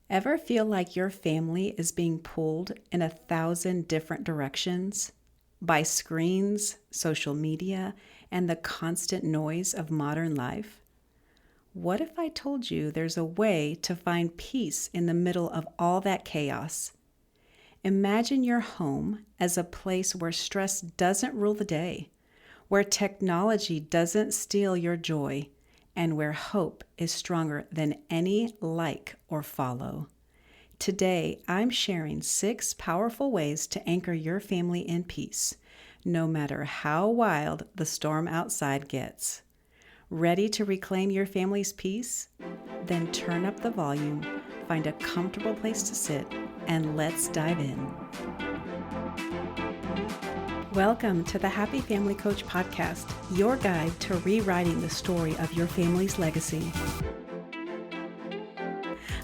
Ever feel like your family is being pulled in 1,000 different directions by screens, social media, and the constant noise of modern life? What if I told you there's a way to find peace in the middle of all that chaos? Imagine your home as a place where stress doesn't rule the day, where technology doesn't steal your joy, and where hope is stronger than any like or follow. Today, I'm sharing 6 powerful ways to anchor your family in peace, no matter how wild the storm outside gets. Ready to reclaim your family's peace? Then turn up the volume, find a comfortable place to sit, and let's dive in. Welcome to the Happy Family Coach Podcast, your guide to rewriting the story of your family's legacy.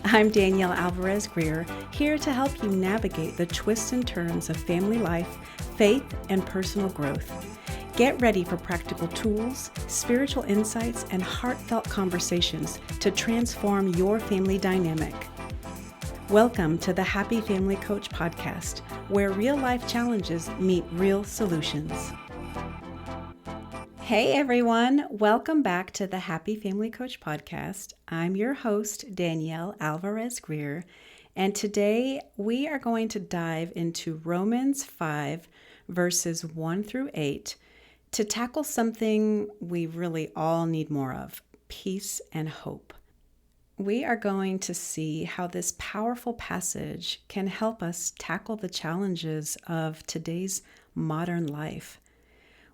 I'm Danielle Alvarez-Greer, here to help you navigate the twists and turns of family life, faith, and personal growth. Get ready for practical tools, spiritual insights, and heartfelt conversations to transform your family dynamic. Welcome to the Happy Family Coach Podcast, where real-life challenges meet real solutions. Hey everyone, welcome back to the Happy Family Coach Podcast. I'm your host, Danielle Alvarez-Greer, and today we are going to dive into Romans 5, verses 1 through 8, to tackle something we really all need more of, peace and hope. We are going to see how this powerful passage can help us tackle the challenges of today's modern life.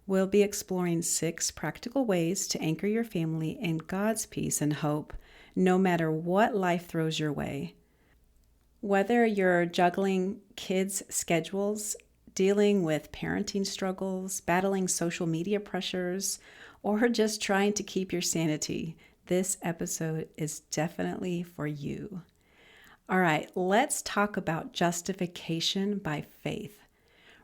We'll be exploring 6 practical ways to anchor your family in God's peace and hope, no matter what life throws your way. Whether you're juggling kids' schedules, dealing with parenting struggles, battling social media pressures, or just trying to keep your sanity, this episode is definitely for you. All right, let's talk about justification by faith.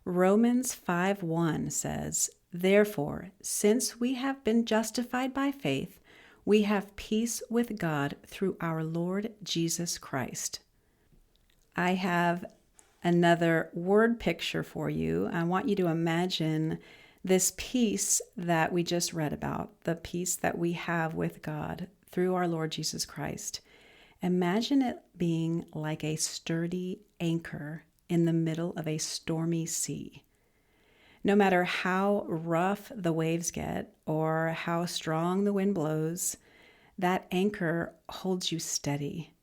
Romans 5:1 says, "Therefore, since we have been justified by faith, we have peace with God through our Lord Jesus Christ." I have another word picture for you. I want you to imagine this peace that we just read about, the peace that we have with God through our Lord Jesus Christ. Imagine it being like a sturdy anchor in the middle of a stormy sea. No matter how rough the waves get or how strong the wind blows, that anchor holds you steady.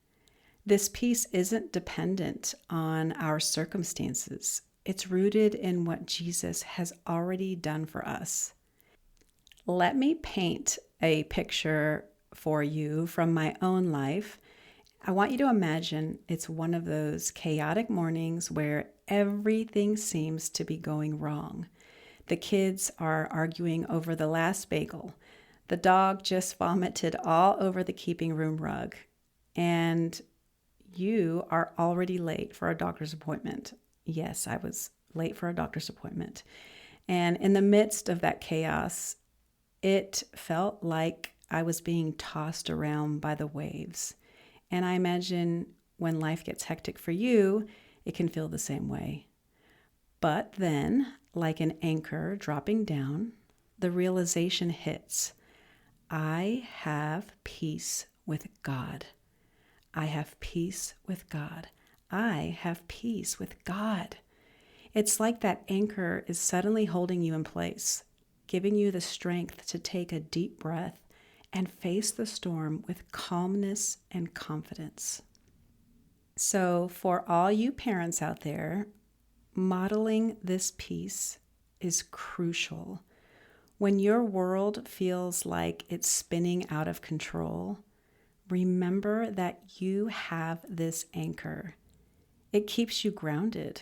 This peace isn't dependent on our circumstances. It's rooted in what Jesus has already done for us. Let me paint a picture for you from my own life. I want you to imagine it's one of those chaotic mornings where everything seems to be going wrong. The kids are arguing over the last bagel. The dog just vomited all over the keeping room rug. And you are already late for a doctor's appointment. Yes, I was late for a doctor's appointment. And in the midst of that chaos, it felt like I was being tossed around by the waves. And I imagine when life gets hectic for you, it can feel the same way. But then, like an anchor dropping down, the realization hits. I have peace with God. I have peace with God. I have peace with God. It's like that anchor is suddenly holding you in place, giving you the strength to take a deep breath and face the storm with calmness and confidence. So for all you parents out there, modeling this peace is crucial. When your world feels like it's spinning out of control, remember that you have this anchor. It keeps you grounded,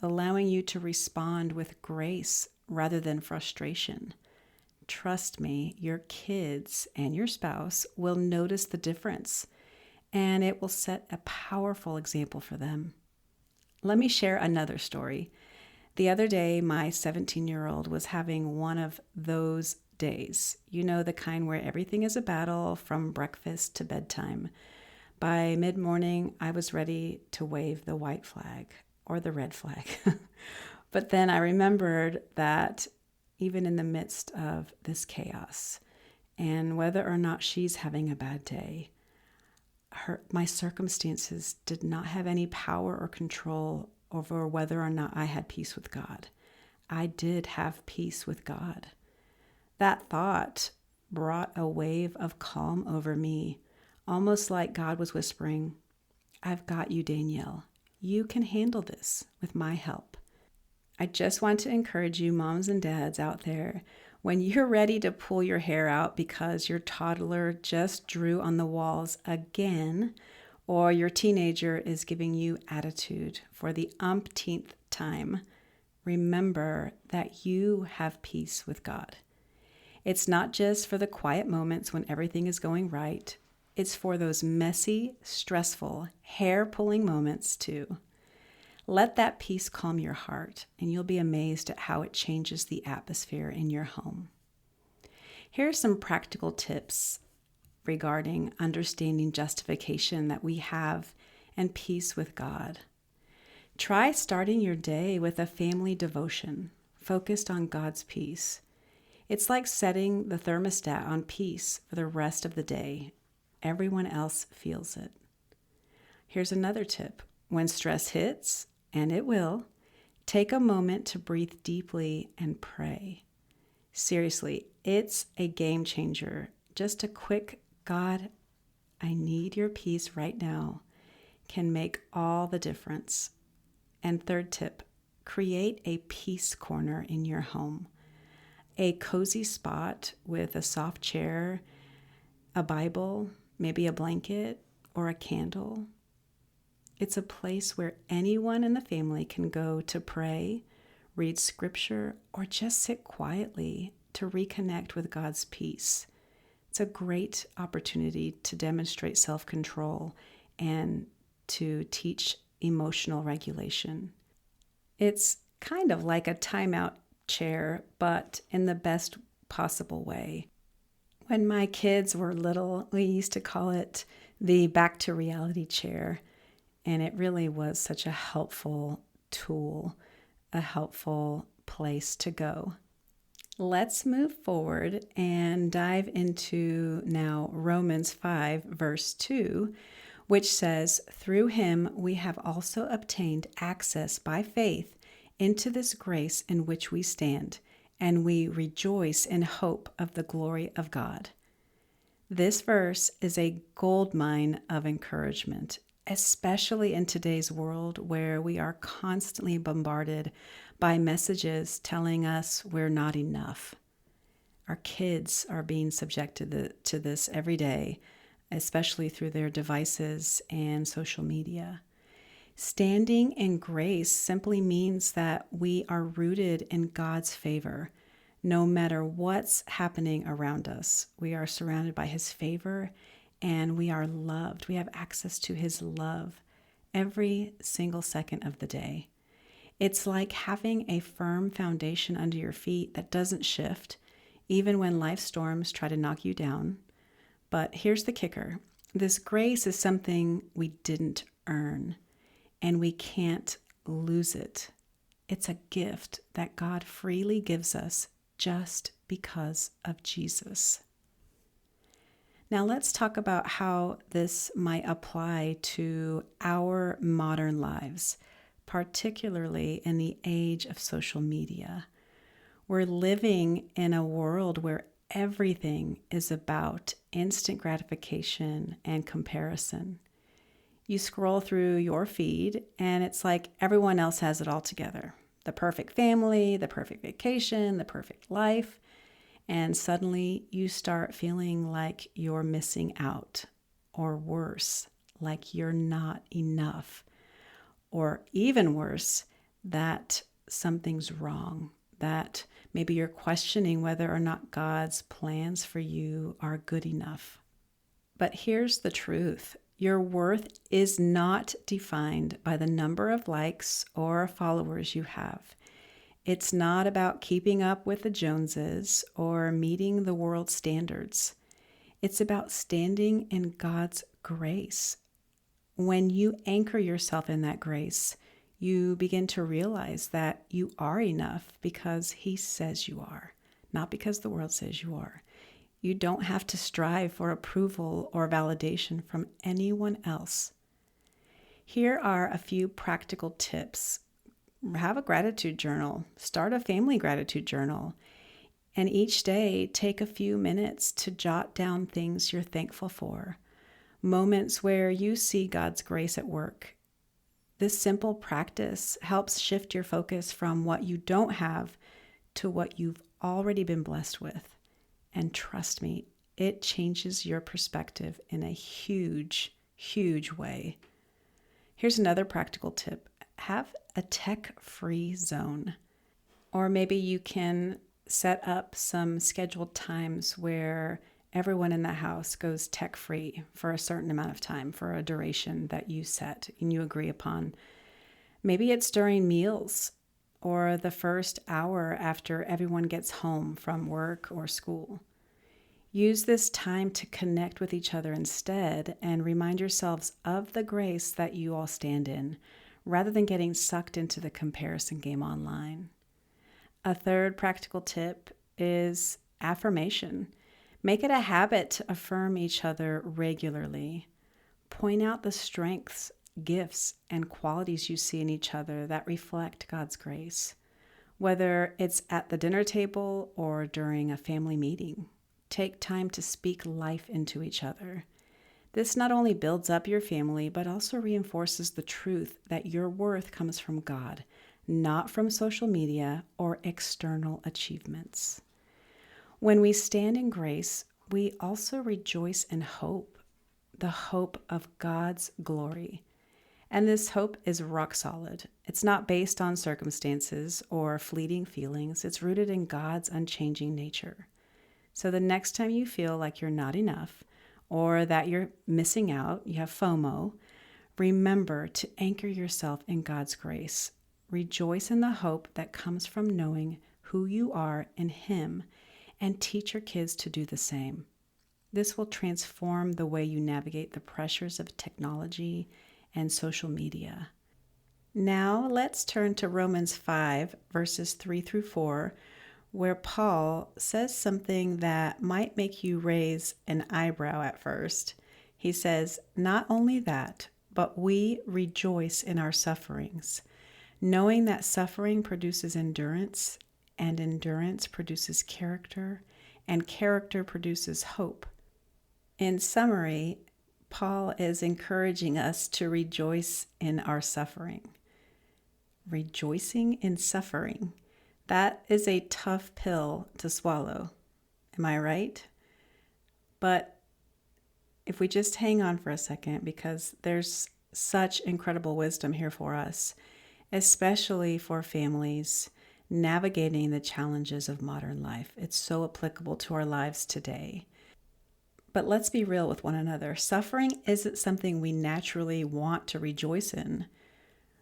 allowing you to respond with grace rather than frustration. Trust me, your kids and your spouse will notice the difference, and it will set a powerful example for them. Let me share another story. The other day, my 17-year-old was having one of those days. You know, the kind where everything is a battle from breakfast to bedtime. By mid-morning, I was ready to wave the white flag or the red flag. But then I remembered that even in the midst of this chaos, and whether or not she's having a bad day, my circumstances did not have any power or control over whether or not I had peace with God. I did have peace with God. That thought brought a wave of calm over me, almost like God was whispering, "I've got you, Danielle. You can handle this with my help." I just want to encourage you, moms and dads out there, when you're ready to pull your hair out because your toddler just drew on the walls again, or your teenager is giving you attitude for the umpteenth time, remember that you have peace with God. It's not just for the quiet moments when everything is going right. It's for those messy, stressful, hair-pulling moments too. Let that peace calm your heart, and you'll be amazed at how it changes the atmosphere in your home. Here are some practical tips regarding understanding justification that we have and peace with God. Try starting your day with a family devotion focused on God's peace. It's like setting the thermostat on peace for the rest of the day. Everyone else feels it. Here's another tip. When stress hits, and it will, take a moment to breathe deeply and pray. Seriously, it's a game changer. Just a quick, "God, I need your peace right now," can make all the difference. And third tip, create a peace corner in your home. A cozy spot with a soft chair, a Bible, maybe a blanket, or a candle. It's a place where anyone in the family can go to pray, read scripture, or just sit quietly to reconnect with God's peace. It's a great opportunity to demonstrate self-control and to teach emotional regulation. It's kind of like a timeout chair, but in the best possible way. When my kids were little, we used to call it the back to reality chair. And it really was such a helpful tool, a helpful place to go. Let's move forward and dive into now Romans 5, verse 2, which says, "Through him we have also obtained access by faith into this grace in which we stand, and we rejoice in hope of the glory of God." This verse is a goldmine of encouragement, especially in today's world where we are constantly bombarded by messages telling us we're not enough. Our kids are being subjected to this every day, especially through their devices and social media. Standing in grace simply means that we are rooted in God's favor. No matter what's happening around us, we are surrounded by his favor and we are loved. We have access to his love every single second of the day. It's like having a firm foundation under your feet that doesn't shift, even when life storms try to knock you down. But here's the kicker. This grace is something we didn't earn, and we can't lose it. It's a gift that God freely gives us just because of Jesus. Now let's talk about how this might apply to our modern lives, particularly in the age of social media. We're living in a world where everything is about instant gratification and comparison. You scroll through your feed and it's like everyone else has it all together. The perfect family, the perfect vacation, the perfect life. And suddenly you start feeling like you're missing out, or worse, like you're not enough, or even worse, that something's wrong, that maybe you're questioning whether or not God's plans for you are good enough. But here's the truth. Your worth is not defined by the number of likes or followers you have. It's not about keeping up with the Joneses or meeting the world's standards. It's about standing in God's grace, When you anchor yourself in that grace, you begin to realize that you are enough because He says you are, not because the world says you are. You don't have to strive for approval or validation from anyone else. Here are a few practical tips. Have a gratitude journal. Start a family gratitude journal. And each day, take a few minutes to jot down things you're thankful for, moments where you see God's grace at work. This simple practice helps shift your focus from what you don't have to what you've already been blessed with. And trust me, it changes your perspective in a huge, huge way. Here's another practical tip. Have a tech-free zone. Or maybe you can set up some scheduled times where everyone in the house goes tech-free for a certain amount of time, for a duration that you set and you agree upon. Maybe it's during meals or the first hour after everyone gets home from work or school. Use this time to connect with each other instead and remind yourselves of the grace that you all stand in, rather than getting sucked into the comparison game online. A third practical tip is affirmation. Make it a habit to affirm each other regularly. Point out the strengths, gifts, and qualities you see in each other that reflect God's grace, whether it's at the dinner table or during a family meeting. Take time to speak life into each other. This not only builds up your family, but also reinforces the truth that your worth comes from God, not from social media or external achievements. When we stand in grace, we also rejoice in hope, the hope of God's glory. And this hope is rock solid. It's not based on circumstances or fleeting feelings. It's rooted in God's unchanging nature. So the next time you feel like you're not enough or that you're missing out, you have FOMO, remember to anchor yourself in God's grace. Rejoice in the hope that comes from knowing who you are in Him, and teach your kids to do the same. This will transform the way you navigate the pressures of technology and social media. Now let's turn to Romans 5, verses 3 through 4, where Paul says something that might make you raise an eyebrow at first. He says, "Not only that, but we rejoice in our sufferings, knowing that suffering produces endurance, and endurance produces character, and character produces hope." In summary, Paul is encouraging us to rejoice in our suffering. Rejoicing in suffering. That is a tough pill to swallow. Am I right? But if we just hang on for a second, because there's such incredible wisdom here for us, especially for families navigating the challenges of modern life. It's so applicable to our lives today. But let's be real with one another. Suffering isn't something we naturally want to rejoice in.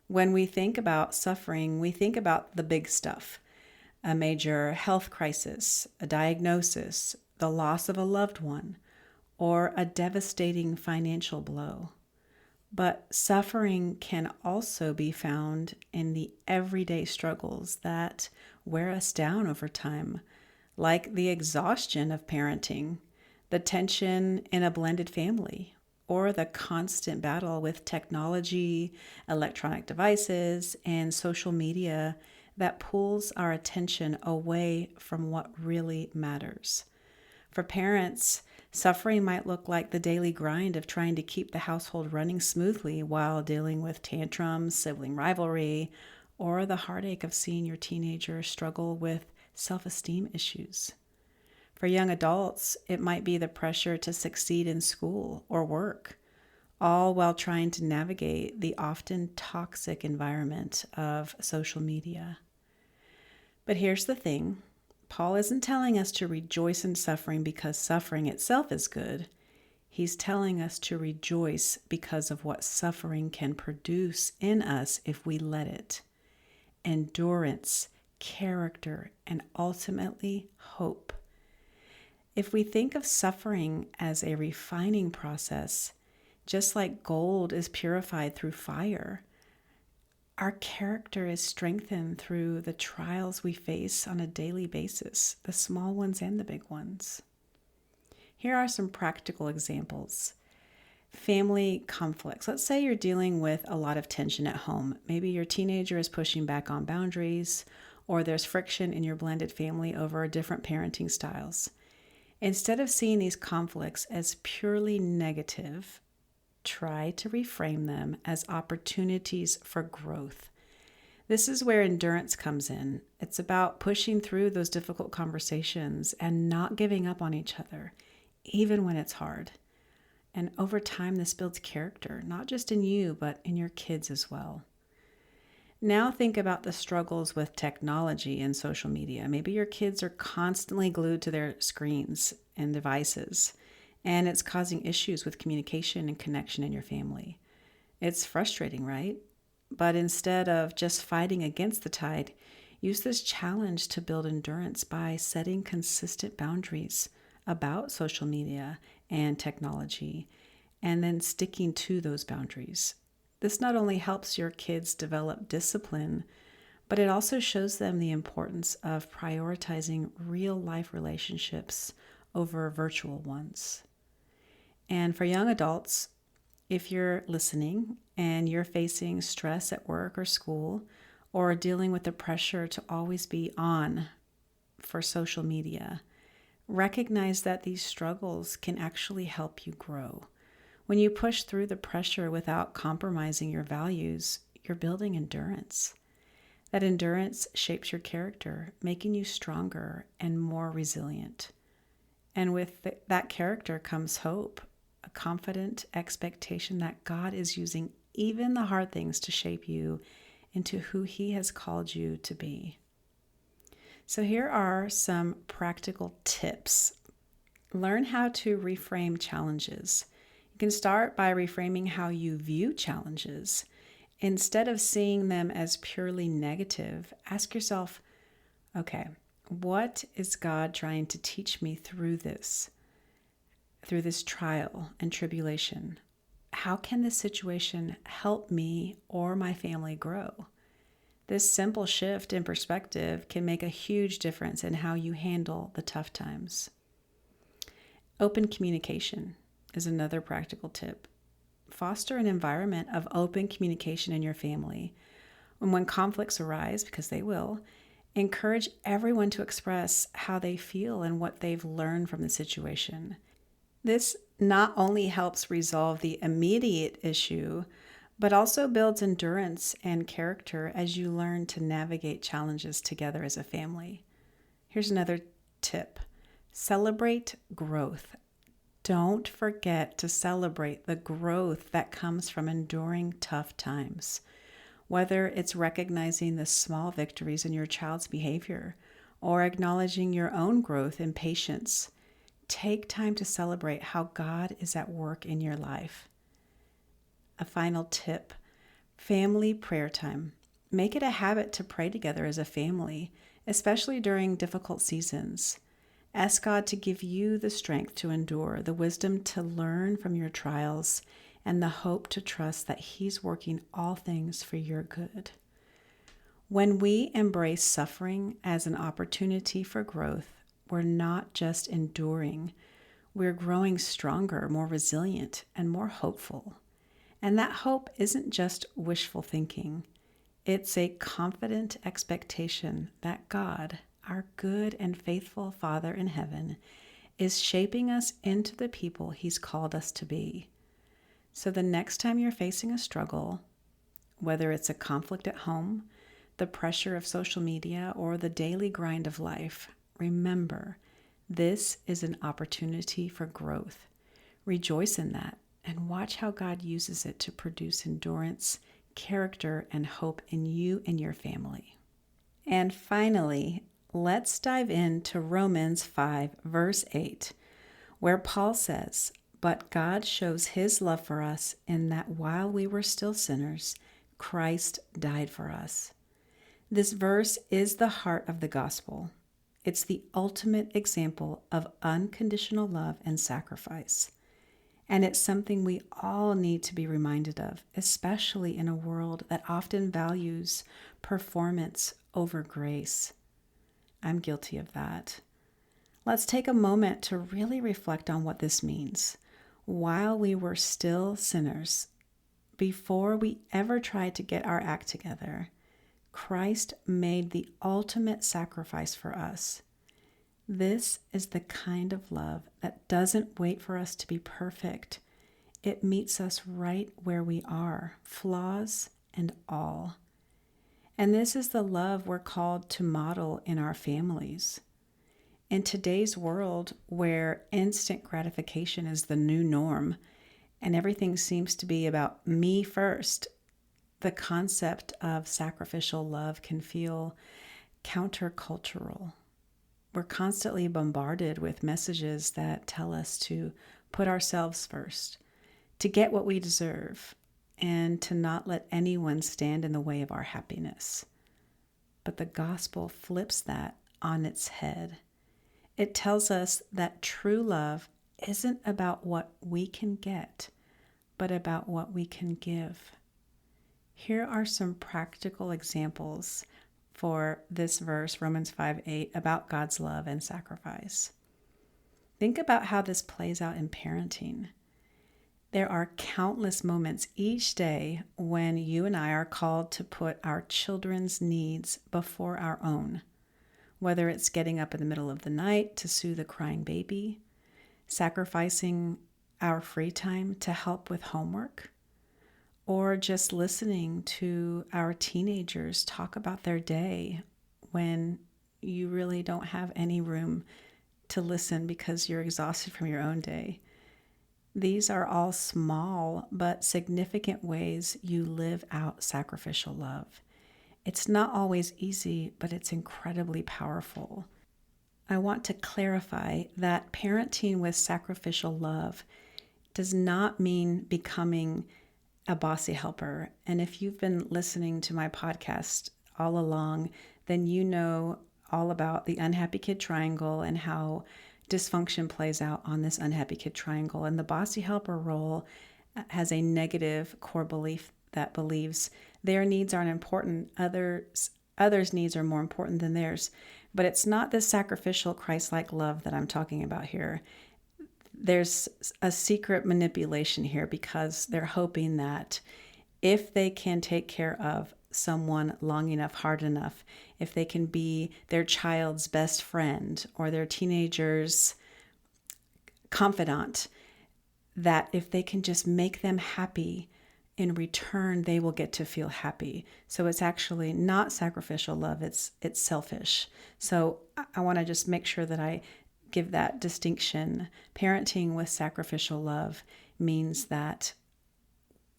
When we think about suffering, we think about the big stuff. A major health crisis, a diagnosis, the loss of a loved one, or a devastating financial blow. But suffering can also be found in the everyday struggles that wear us down over time, like the exhaustion of parenting, the tension in a blended family, or the constant battle with technology, electronic devices, and social media that pulls our attention away from what really matters. For parents, suffering might look like the daily grind of trying to keep the household running smoothly while dealing with tantrums, sibling rivalry, or the heartache of seeing your teenager struggle with self-esteem issues. For young adults, it might be the pressure to succeed in school or work, all while trying to navigate the often toxic environment of social media. But here's the thing. Paul isn't telling us to rejoice in suffering because suffering itself is good. He's telling us to rejoice because of what suffering can produce in us if we let it. Endurance, character, and ultimately hope. If we think of suffering as a refining process, just like gold is purified through fire. Our character is strengthened through the trials we face on a daily basis, the small ones and the big ones. Here are some practical examples. Family conflicts. Let's say you're dealing with a lot of tension at home. Maybe your teenager is pushing back on boundaries, or there's friction in your blended family over different parenting styles. Instead of seeing these conflicts as purely negative, try to reframe them as opportunities for growth. This is where endurance comes in. It's about pushing through those difficult conversations and not giving up on each other, even when it's hard. And over time, this builds character, not just in you, but in your kids as well. Now think about the struggles with technology and social media. Maybe your kids are constantly glued to their screens and devices, and it's causing issues with communication and connection in your family. It's frustrating, right? But instead of just fighting against the tide, use this challenge to build endurance by setting consistent boundaries about social media and technology, and then sticking to those boundaries. This not only helps your kids develop discipline, but it also shows them the importance of prioritizing real-life relationships over virtual ones. And for young adults, if you're listening and you're facing stress at work or school, or dealing with the pressure to always be on for social media, recognize that these struggles can actually help you grow. When you push through the pressure without compromising your values, you're building endurance. That endurance shapes your character, making you stronger and more resilient. And with that character comes hope, a confident expectation that God is using even the hard things to shape you into who He has called you to be. So here are some practical tips. Learn how to reframe challenges. You can start by reframing how you view challenges. Instead of seeing them as purely negative, ask yourself, okay, what is God trying to teach me through this trial and tribulation? How can this situation help me or my family grow? This simple shift in perspective can make a huge difference in how you handle the tough times. Open communication is another practical tip. Foster an environment of open communication in your family. And when conflicts arise, because they will, encourage everyone to express how they feel and what they've learned from the situation. This not only helps resolve the immediate issue, but also builds endurance and character as you learn to navigate challenges together as a family. Here's another tip. Celebrate growth. Don't forget to celebrate the growth that comes from enduring tough times. Whether it's recognizing the small victories in your child's behavior or acknowledging your own growth and patience, take time to celebrate how God is at work in your life. A final tip, family prayer time. Make it a habit to pray together as a family, especially during difficult seasons. Ask God to give you the strength to endure, the wisdom to learn from your trials, and the hope to trust that He's working all things for your good. When we embrace suffering as an opportunity for growth, we're not just enduring, we're growing stronger, more resilient, and more hopeful. And that hope isn't just wishful thinking. It's a confident expectation that God, our good and faithful Father in heaven, is shaping us into the people He's called us to be. So the next time you're facing a struggle, whether it's a conflict at home, the pressure of social media, or the daily grind of life, remember, this is an opportunity for growth. Rejoice in that and watch how God uses it to produce endurance, character, and hope in you and your family. And finally, let's dive into Romans 5, verse 8, where Paul says, "But God shows His love for us in that while we were still sinners, Christ died for us." This verse is the heart of the gospel. It's the ultimate example of unconditional love and sacrifice. And it's something we all need to be reminded of, especially in a world that often values performance over grace. I'm guilty of that. Let's take a moment to really reflect on what this means. While we were still sinners, before we ever tried to get our act together, Christ made the ultimate sacrifice for us. This is the kind of love that doesn't wait for us to be perfect. It meets us right where we are, flaws and all. And this is the love we're called to model in our families. In today's world, where instant gratification is the new norm and everything seems to be about me first, the concept of sacrificial love can feel countercultural. We're constantly bombarded with messages that tell us to put ourselves first, to get what we deserve, and to not let anyone stand in the way of our happiness. But the gospel flips that on its head. It tells us that true love isn't about what we can get, but about what we can give. Here are some practical examples for this verse, Romans 5:8, about God's love and sacrifice. Think about how this plays out in parenting. There are countless moments each day when you and I are called to put our children's needs before our own, whether it's getting up in the middle of the night to soothe a crying baby, sacrificing our free time to help with homework, or just listening to our teenagers talk about their day when you really don't have any room to listen because you're exhausted from your own day. These are all small but significant ways you live out sacrificial love. It's not always easy, but it's incredibly powerful. I want to clarify that parenting with sacrificial love does not mean becoming a bossy helper. And if you've been listening to my podcast all along, then you know all about the unhappy kid triangle and how dysfunction plays out on this unhappy kid triangle. And the bossy helper role has a negative core belief that believes their needs aren't important, others' needs are more important than theirs. But it's not this sacrificial Christ-like love that I'm talking about here. There's a secret manipulation here because they're hoping that if they can take care of someone long enough, hard enough, if they can be their child's best friend or their teenager's confidant, that if they can just make them happy, in return, they will get to feel happy. So it's actually not sacrificial love, it's selfish. So I want to just make sure that I give that distinction. Parenting with sacrificial love means that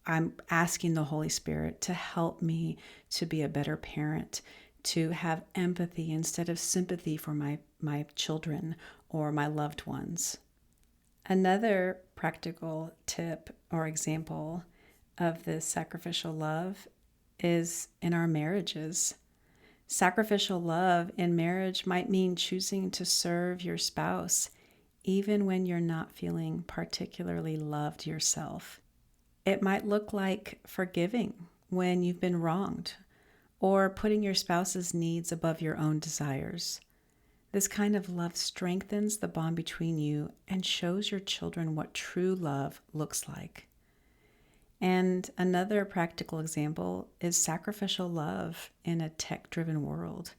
I'm asking the Holy Spirit to help me to be a better parent, to have empathy instead of sympathy for my children or my loved ones. Another practical tip or example of this sacrificial love is in our marriages. Sacrificial love in marriage might mean choosing to serve your spouse even when you're not feeling particularly loved yourself. It might look like forgiving when you've been wronged or putting your spouse's needs above your own desires. This kind of love strengthens the bond between you and shows your children what true love looks like. And another practical example is sacrificial love in a tech-driven world.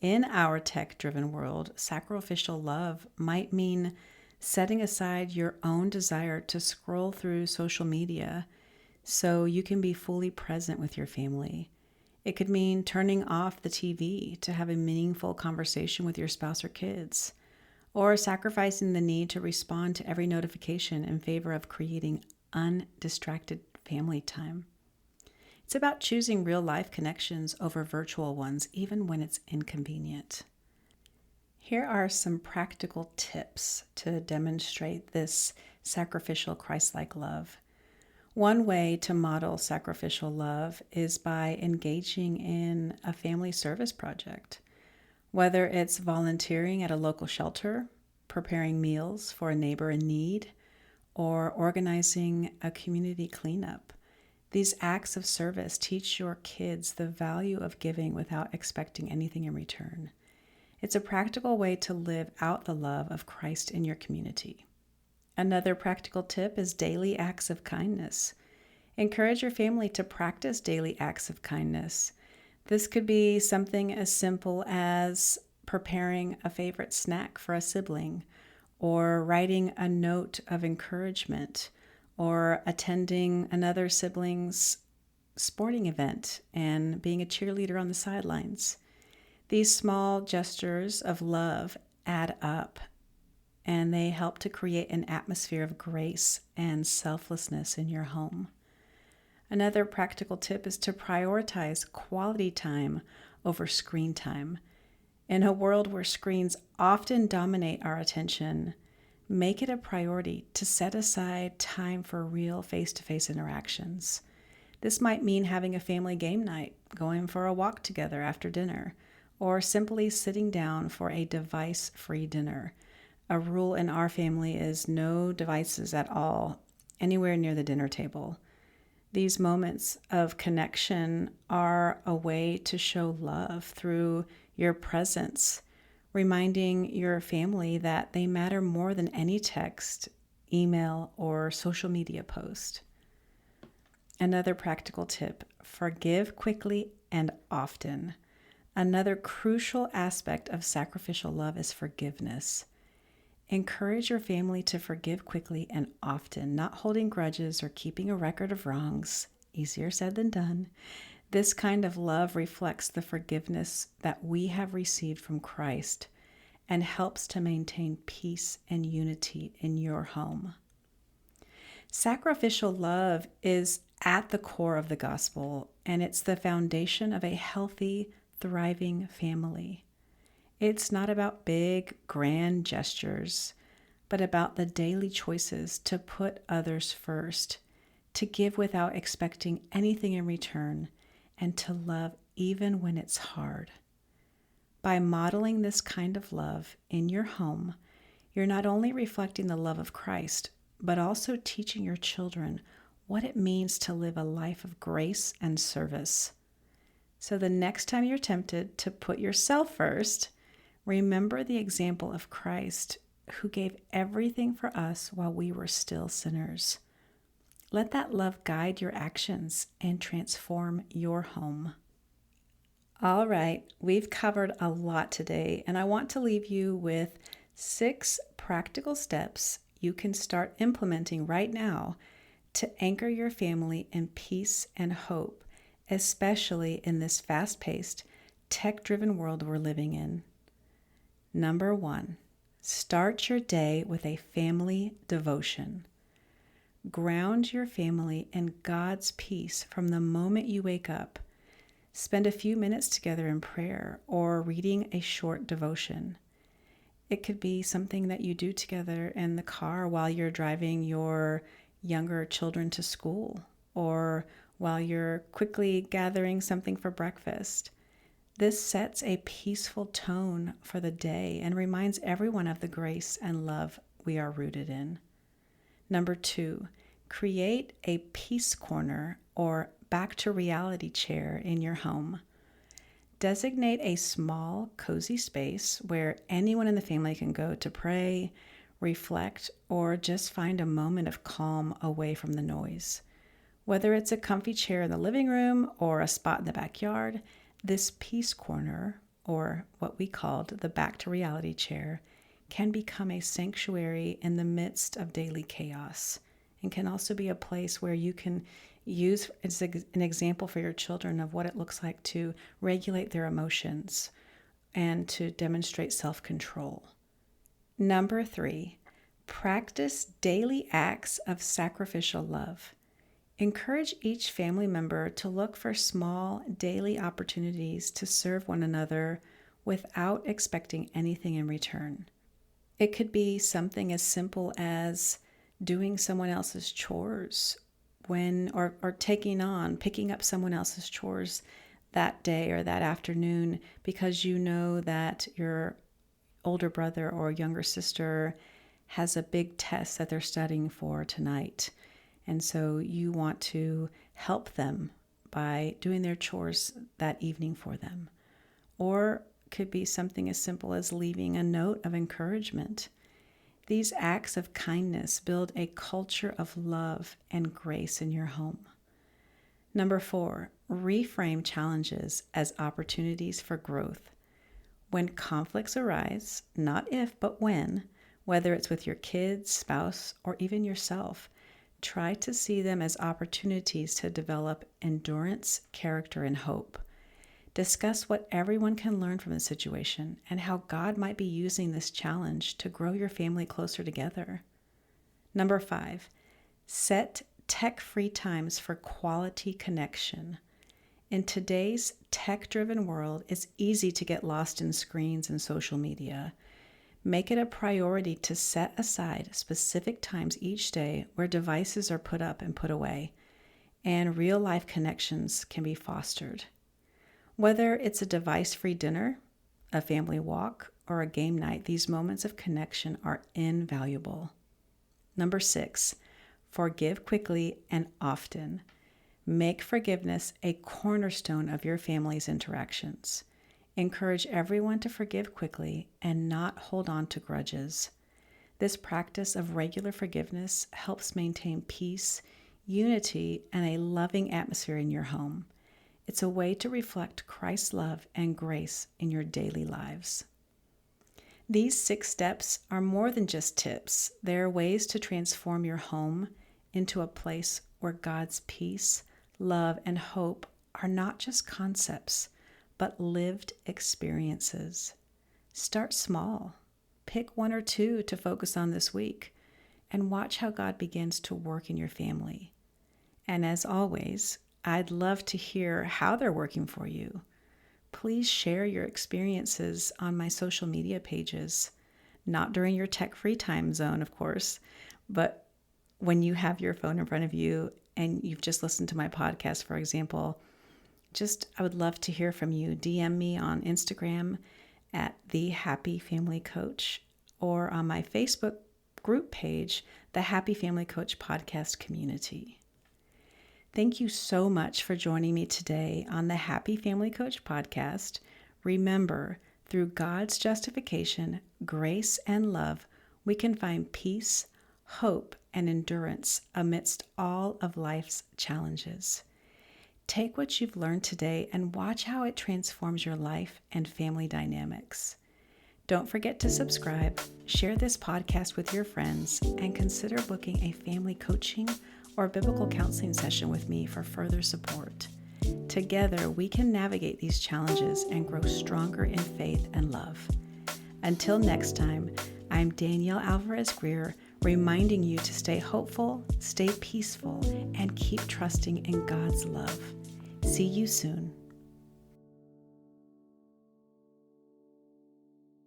In our tech-driven world, sacrificial love might mean setting aside your own desire to scroll through social media so you can be fully present with your family. It could mean turning off the TV to have a meaningful conversation with your spouse or kids, or sacrificing the need to respond to every notification in favor of creating undistracted family time. It's about choosing real life connections over virtual ones, even when it's inconvenient. Here are some practical tips to demonstrate this sacrificial Christ-like love. One way to model sacrificial love is by engaging in a family service project, whether it's volunteering at a local shelter, preparing meals for a neighbor in need, or organizing a community cleanup. These acts of service teach your kids the value of giving without expecting anything in return. It's a practical way to live out the love of Christ in your community. Another practical tip is daily acts of kindness. Encourage your family to practice daily acts of kindness. This could be something as simple as preparing a favorite snack for a sibling, or writing a note of encouragement, or attending another sibling's sporting event and being a cheerleader on the sidelines. These small gestures of love add up, and they help to create an atmosphere of grace and selflessness in your home. Another practical tip is to prioritize quality time over screen time. In a world where screens often dominate our attention, make it a priority to set aside time for real face-to-face interactions. This might mean having a family game night, going for a walk together after dinner, or simply sitting down for a device-free dinner. A rule in our family is no devices at all anywhere near the dinner table. These moments of connection are a way to show love through your presence, reminding your family that they matter more than any text, email, or social media post. Another practical tip: forgive quickly and often. Another crucial aspect of sacrificial love is forgiveness. Encourage your family to forgive quickly and often, not holding grudges or keeping a record of wrongs. Easier said than done. This kind of love reflects the forgiveness that we have received from Christ and helps to maintain peace and unity in your home. Sacrificial love is at the core of the gospel, and it's the foundation of a healthy, thriving family. It's not about big, grand gestures, but about the daily choices to put others first, to give without expecting anything in return, and to love even when it's hard. By modeling this kind of love in your home, you're not only reflecting the love of Christ, but also teaching your children what it means to live a life of grace and service. So the next time you're tempted to put yourself first, remember the example of Christ, who gave everything for us while we were still sinners. Let that love guide your actions and transform your home. All right, we've covered a lot today, and I want to leave you with 6 practical steps you can start implementing right now to anchor your family in peace and hope, especially in this fast-paced, tech-driven world we're living in. Number 1, start your day with a family devotion. Ground your family in God's peace from the moment you wake up. Spend a few minutes together in prayer or reading a short devotion. It could be something that you do together in the car while you're driving your younger children to school, or while you're quickly gathering something for breakfast. This sets a peaceful tone for the day and reminds everyone of the grace and love we are rooted in. Number 2, create a peace corner or back to reality chair in your home. Designate a small, cozy space where anyone in the family can go to pray, reflect, or just find a moment of calm away from the noise. Whether it's a comfy chair in the living room or a spot in the backyard, this peace corner, or what we called the back to reality chair, can become a sanctuary in the midst of daily chaos, and can also be a place where you can use as an example for your children of what it looks like to regulate their emotions and to demonstrate self-control. Number 3, practice daily acts of sacrificial love. Encourage each family member to look for small daily opportunities to serve one another without expecting anything in return. It could be something as simple as doing someone else's chores or picking up someone else's chores that day or that afternoon because you know that your older brother or younger sister has a big test that they're studying for tonight. And so you want to help them by doing their chores that evening for them. Or could be something as simple as leaving a note of encouragement. These acts of kindness build a culture of love and grace in your home. Number 4, reframe challenges as opportunities for growth. When conflicts arise, not if, but when, whether it's with your kids, spouse, or even yourself, try to see them as opportunities to develop endurance, character, and hope. Discuss what everyone can learn from the situation and how God might be using this challenge to grow your family closer together. Number 5, set tech-free times for quality connection. In today's tech-driven world, it's easy to get lost in screens and social media. Make it a priority to set aside specific times each day where devices are put up and put away, and real-life connections can be fostered. Whether it's a device-free dinner, a family walk, or a game night, these moments of connection are invaluable. Number 6, forgive quickly and often. Make forgiveness a cornerstone of your family's interactions. Encourage everyone to forgive quickly and not hold on to grudges. This practice of regular forgiveness helps maintain peace, unity, and a loving atmosphere in your home. It's a way to reflect Christ's love and grace in your daily lives. These 6 steps are more than just tips. They are ways to transform your home into a place where God's peace, love, and hope are not just concepts, but lived experiences. Start small. Pick 1 or 2 to focus on this week, and watch how God begins to work in your family. And as always, I'd love to hear how they're working for you. Please share your experiences on my social media pages, not during your tech-free time zone, of course, but when you have your phone in front of you and you've just listened to my podcast, for example. I would love to hear from you. DM me on Instagram at The Happy Family Coach, or on my Facebook group page, The Happy Family Coach Podcast Community. Thank you so much for joining me today on the Happy Family Coach Podcast. Remember, through God's justification, grace, and love, we can find peace, hope, and endurance amidst all of life's challenges. Take what you've learned today and watch how it transforms your life and family dynamics. Don't forget to subscribe, share this podcast with your friends, and consider booking a family coaching or biblical counseling session with me for further support. Together, we can navigate these challenges and grow stronger in faith and love. Until next time, I'm Danielle Alvarez-Greer, reminding you to stay hopeful, stay peaceful, and keep trusting in God's love. See you soon.